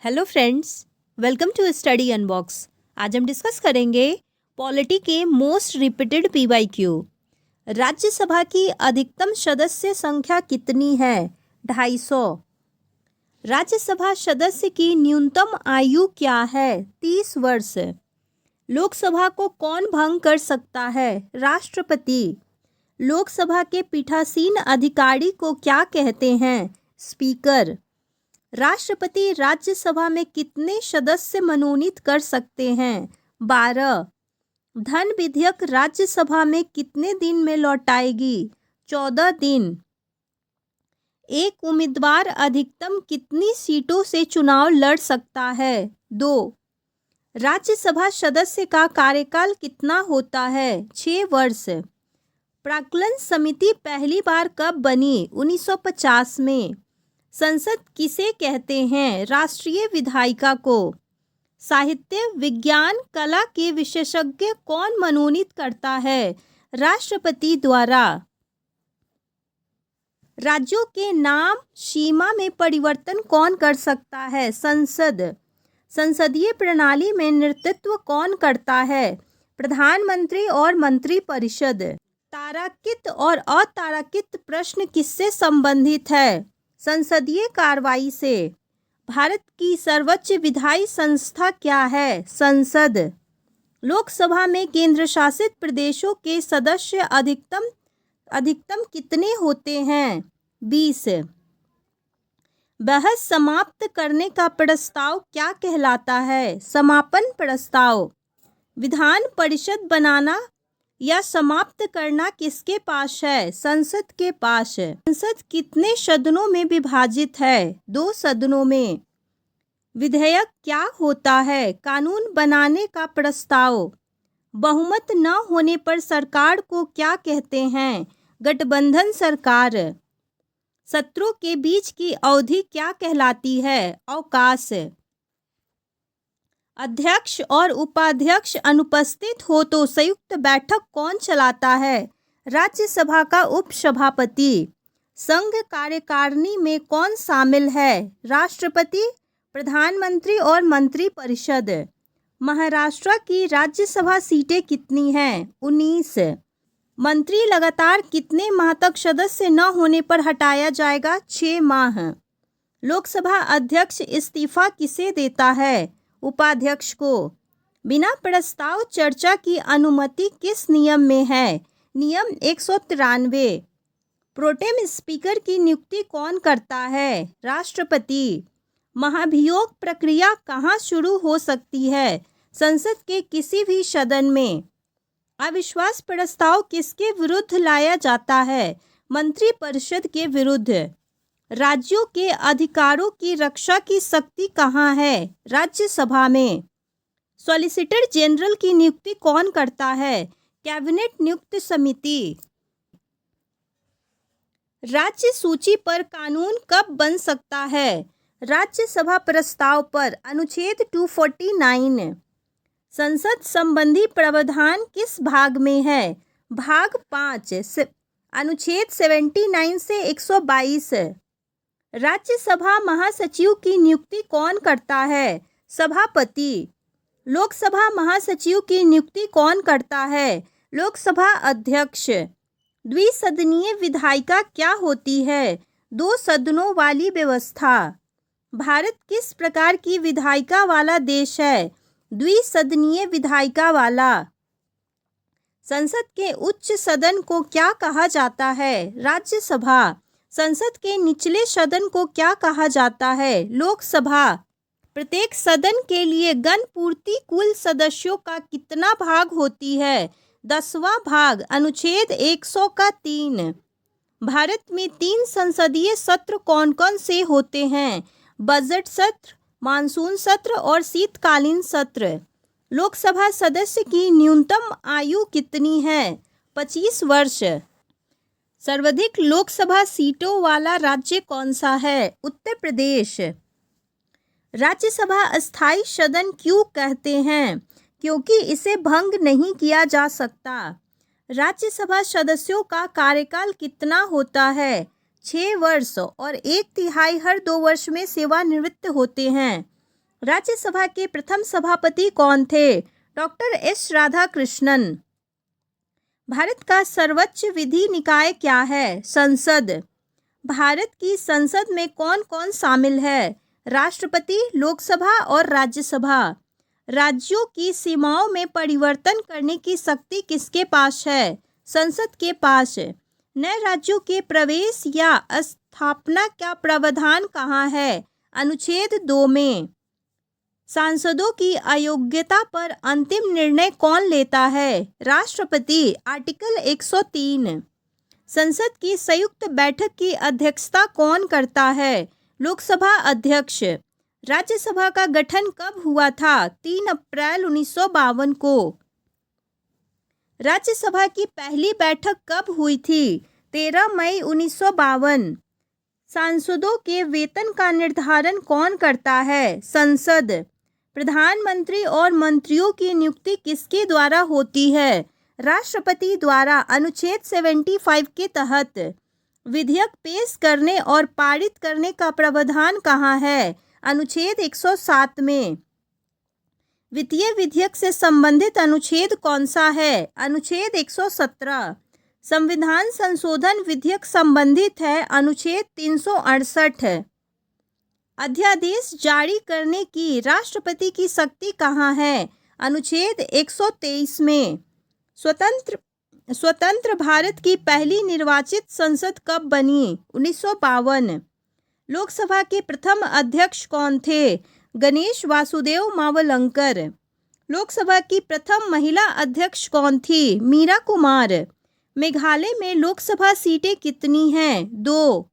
Hello friends, welcome to study unbox. आज हम discuss करेंगे पॉलिटी के मोस्ट रिपीटेड पीवाईक्यू। राज्यसभा की अधिकतम सदस्य संख्या कितनी है? 250। राज्यसभा सदस्य की न्यूनतम आयु क्या है? 30 वर्ष। लोकसभा को कौन भंग कर सकता है? राष्ट्रपति। लोकसभा के पीठासीन अधिकारी को क्या कहते हैं? स्पीकर। राष्ट्रपति राज्यसभा में कितने सदस्य मनोनीत कर सकते हैं? 12। धन विधेयक राज्यसभा में कितने दिन में लौटाएगी? 14 दिन। एक उम्मीदवार अधिकतम कितनी सीटों से चुनाव लड़ सकता है? 2। राज्यसभा सदस्य का कार्यकाल कितना होता है? 6 वर्ष। प्राक्कलन समिति पहली बार कब बनी? 1950 में। संसद किसे कहते हैं? राष्ट्रीय विधायिका को। साहित्य, विज्ञान, कला के विशेषज्ञ कौन मनोनीत करता है? राष्ट्रपति द्वारा। राज्यों के नाम सीमा में परिवर्तन कौन कर सकता है? संसद। संसदीय प्रणाली में नेतृत्व कौन करता है? प्रधानमंत्री और मंत्रिपरिषद। तारांकित और अतारांकित प्रश्न किससे संबंधित है? संसदीय कार्रवाई से। भारत की सर्वोच्च विधायी संस्था क्या है? संसद। लोकसभा में केंद्र शासित प्रदेशों के सदस्य अधिकतम कितने होते हैं? 20। बहस समाप्त करने का प्रस्ताव क्या कहलाता है? समापन प्रस्ताव। विधान परिषद बनाना या समाप्त करना किसके पास है? संसद के पास। संसद कितने सदनों में विभाजित है? 2 सदनों में। विधेयक क्या होता है? कानून बनाने का प्रस्ताव। बहुमत न होने पर सरकार को क्या कहते हैं? गठबंधन सरकार। सत्रों के बीच की अवधि क्या कहलाती है? अवकाश। अध्यक्ष और उपाध्यक्ष अनुपस्थित हो तो संयुक्त बैठक कौन चलाता है? राज्यसभा का उपसभापति। संघ कार्यकारिणी में कौन शामिल है? राष्ट्रपति, प्रधानमंत्री और मंत्रिपरिषद। महाराष्ट्र की राज्यसभा सीटें कितनी हैं? 19। मंत्री लगातार कितने माह तक सदस्य न होने पर हटाया जाएगा? 6 माह। लोकसभा अध्यक्ष इस्तीफा किसे देता है? उपाध्यक्ष को। बिना प्रस्ताव चर्चा की अनुमति किस नियम में है? नियम 193। प्रोटेम स्पीकर की नियुक्ति कौन करता है? राष्ट्रपति। महाभियोग प्रक्रिया कहाँ शुरू हो सकती है? संसद के किसी भी सदन में। अविश्वास प्रस्ताव किसके विरुद्ध लाया जाता है? मंत्रिपरिषद के विरुद्ध। राज्यों के अधिकारों की रक्षा की शक्ति कहाँ है? राज्यसभा में। सॉलिसिटर जनरल की नियुक्ति कौन करता है? कैबिनेट नियुक्त समिति। राज्य सूची पर कानून कब बन सकता है? राज्यसभा प्रस्ताव पर। अनुच्छेद 249। संसद संबंधी प्रावधान किस भाग में है? भाग 5, अनुच्छेद 79 से 122। राज्यसभा महासचिव की नियुक्ति कौन करता है? सभापति। लोकसभा महासचिव की नियुक्ति कौन करता है? लोकसभा अध्यक्ष। द्विसदनीय विधायिका क्या होती है? 2 सदनों वाली व्यवस्था। भारत किस प्रकार की विधायिका वाला देश है? द्विसदनीय विधायिका वाला। संसद के उच्च सदन को क्या कहा जाता है? राज्यसभा। संसद के निचले सदन को क्या कहा जाता है? लोकसभा। प्रत्येक सदन के लिए गणपूर्ति कुल सदस्यों का कितना भाग होती है? 10वां भाग। अनुच्छेद 100 का 3। भारत में 3 संसदीय सत्र कौन कौन से होते हैं? बजट सत्र, मानसून सत्र और शीतकालीन सत्र। लोकसभा सदस्य की न्यूनतम आयु कितनी है? 25 वर्ष। सर्वाधिक लोकसभा सीटों वाला राज्य कौन सा है? उत्तर प्रदेश। राज्यसभा अस्थायी सदन क्यों कहते हैं? क्योंकि इसे भंग नहीं किया जा सकता। राज्यसभा सदस्यों का कार्यकाल कितना होता है? 6 वर्ष और 1/3 हर 2 वर्ष में सेवानिवृत्त होते हैं। राज्यसभा के प्रथम सभापति कौन थे? Doctor S Radhakrishnan. भारत का सर्वोच्च विधि निकाय क्या है? संसद। भारत की संसद में कौन कौन शामिल है? राष्ट्रपति, लोकसभा और राज्यसभा। राज्यों की सीमाओं में परिवर्तन करने की शक्ति किसके पास है? संसद के पास। नए राज्यों के प्रवेश या स्थापना का प्रावधान कहाँ है? अनुच्छेद 2 में। सांसदों की अयोग्यता पर अंतिम निर्णय कौन लेता है? राष्ट्रपति। आर्टिकल 103। संसद की संयुक्त बैठक की अध्यक्षता कौन करता है? लोकसभा अध्यक्ष। राज्यसभा का गठन कब हुआ था? 3 अप्रैल 1952 को। राज्यसभा की पहली बैठक कब हुई थी? 13 मई 1952। सांसदों के वेतन का निर्धारण कौन करता है? संसद। प्रधानमंत्री और मंत्रियों की नियुक्ति किसके द्वारा होती है? राष्ट्रपति द्वारा। अनुच्छेद 75 के तहत विधेयक पेश करने और पारित करने का प्रावधान कहाँ है? अनुच्छेद 107 में। वित्तीय विधेयक से संबंधित अनुच्छेद कौन सा है? अनुच्छेद 117। संविधान संशोधन विधेयक संबंधित है अनुच्छेद 368। अध्यादेश जारी करने की राष्ट्रपति की शक्ति कहाँ है? अनुच्छेद 123 में। स्वतंत्र भारत की पहली निर्वाचित संसद कब बनी? 1952। लोकसभा के प्रथम अध्यक्ष कौन थे? गणेश वासुदेव मावलंकर। लोकसभा की प्रथम महिला अध्यक्ष कौन थी? मीरा कुमार। मेघालय में लोकसभा सीटें कितनी हैं? 2।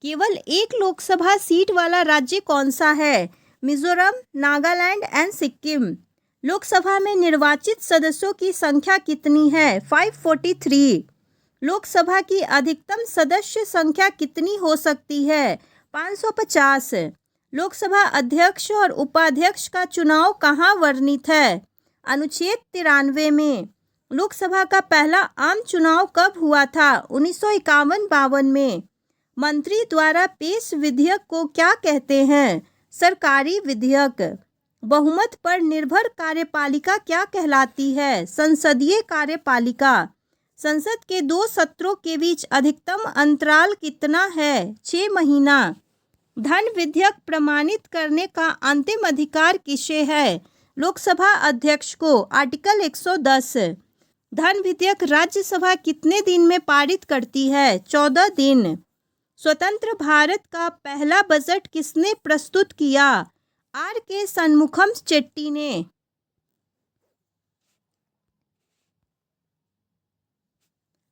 केवल एक लोकसभा सीट वाला राज्य कौन सा है? मिजोरम, नागालैंड एंड सिक्किम। लोकसभा में निर्वाचित सदस्यों की संख्या कितनी है? 543। लोकसभा की अधिकतम सदस्य संख्या कितनी हो सकती है? 550। लोकसभा अध्यक्ष और उपाध्यक्ष का चुनाव कहाँ वर्णित है? अनुच्छेद 93 में। लोकसभा का पहला आम चुनाव कब हुआ था? 1951-52 में। मंत्री द्वारा पेश विधेयक को क्या कहते हैं? सरकारी विधेयक। बहुमत पर निर्भर कार्यपालिका क्या कहलाती है? संसदीय कार्यपालिका। संसद के 2 सत्रों के बीच अधिकतम अंतराल कितना है? 6 महीना। धन विधेयक प्रमाणित करने का अंतिम अधिकार किसे है? लोकसभा अध्यक्ष को। आर्टिकल 110। धन विधेयक राज्यसभा कितने दिन में पारित करती है? 14 दिन। स्वतंत्र भारत का पहला बजट किसने प्रस्तुत किया? आर.के. शनमुखम चेट्टी ने।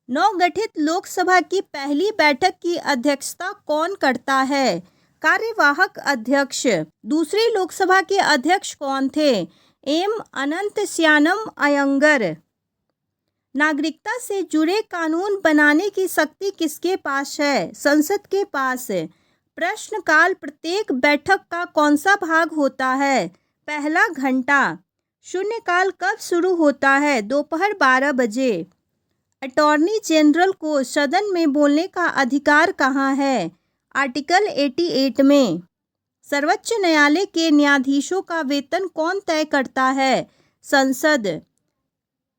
नवगठित लोकसभा की पहली बैठक की अध्यक्षता कौन करता है? कार्यवाहक अध्यक्ष। दूसरी लोकसभा के अध्यक्ष कौन थे? एम अनंतशयनम अयंगर। नागरिकता से जुड़े कानून बनाने की शक्ति किसके पास है? संसद के पास। प्रश्नकाल प्रत्येक बैठक का कौन सा भाग होता है? पहला घंटा। शून्यकाल कब शुरू होता है? दोपहर 12 बजे। अटॉर्नी जनरल को सदन में बोलने का अधिकार कहाँ है? आर्टिकल 88 में। सर्वोच्च न्यायालय के न्यायाधीशों का वेतन कौन तय करता है? संसद।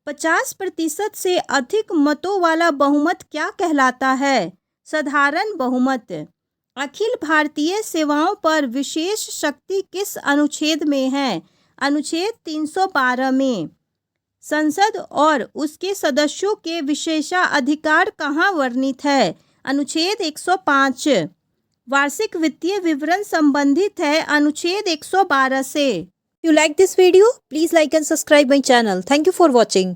50% से अधिक मतों वाला बहुमत क्या कहलाता है? साधारण बहुमत। अखिल भारतीय सेवाओं पर विशेष शक्ति किस अनुच्छेद में है? अनुच्छेद 312 में। संसद और उसके सदस्यों के विशेषाधिकार कहाँ वर्णित है? अनुच्छेद 105। वार्षिक वित्तीय विवरण संबंधित है अनुच्छेद 112 से। If you like this video, please like and subscribe my channel. Thank you for watching.